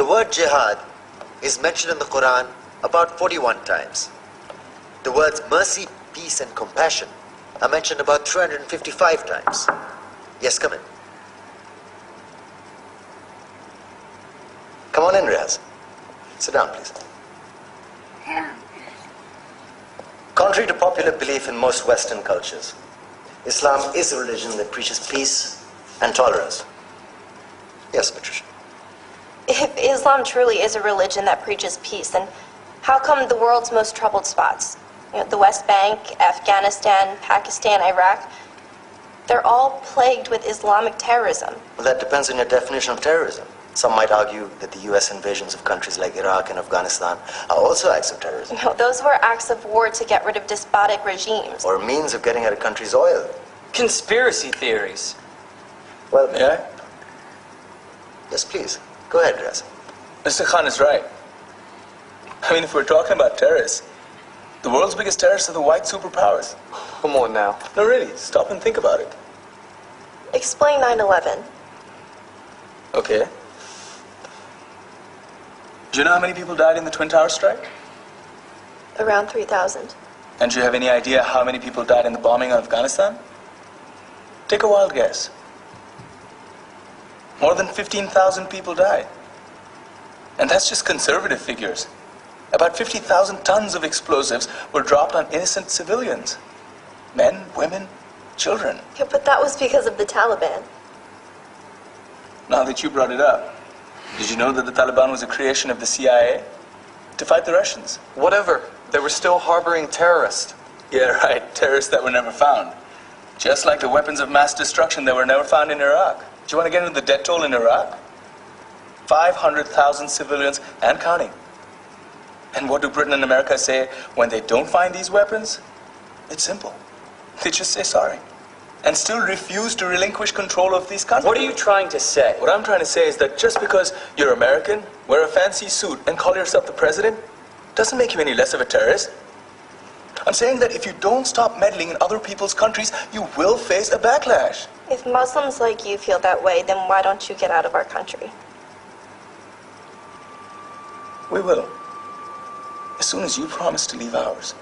The word jihad is mentioned in the Quran about 41 times. The words mercy, peace, and compassion are mentioned about 355 times. Yes, come in. Come on in, Riaz. Sit down, please. Contrary to popular belief in most Western cultures, Islam is a religion that preaches peace and tolerance. Yes, Patricia. If Islam truly is a religion that preaches peace, then how come the world's most troubled spots, the West Bank, Afghanistan, Pakistan, Iraq, they're all plagued with Islamic terrorism? Well, that depends on your definition of terrorism. Some might argue that the US invasions of countries like Iraq and Afghanistan are also acts of terrorism. No, those were acts of war to get rid of despotic regimes. Or a means of getting at a country's oil. Conspiracy theories. Well, May I? Yes, please. Go ahead, Riaz. Mr. Khan is right. I mean, if we're talking about terrorists, the world's biggest terrorists are the white superpowers. Come on now. No, really, stop and think about it. Explain 9/11. Okay. Do you know how many people died in the Twin Towers strike? Around 3,000. And do you have any idea how many people died in the bombing of Afghanistan? Take a wild guess. More than 15,000 people died. And that's just conservative figures. About 50,000 tons of explosives were dropped on innocent civilians. Men, women, children. Yeah, but that was because of the Taliban. Now that you brought it up, did you know that the Taliban was a creation of the CIA to fight the Russians? Whatever. They were still harboring terrorists. Yeah, right. Terrorists that were never found. Just like the weapons of mass destruction that were never found in Iraq. Do you want to get into the death toll in Iraq? 500,000 civilians and counting. And what do Britain and America say when they don't find these weapons? It's simple. They just say sorry. And still refuse to relinquish control of these countries. What are you trying to say? What I'm trying to say is that just because you're American, wear a fancy suit, and call yourself the president, doesn't make you any less of a terrorist. I'm saying that if you don't stop meddling in other people's countries, you will face a backlash. If Muslims like you feel that way, then why don't you get out of our country? We will. As soon as you promise to leave ours.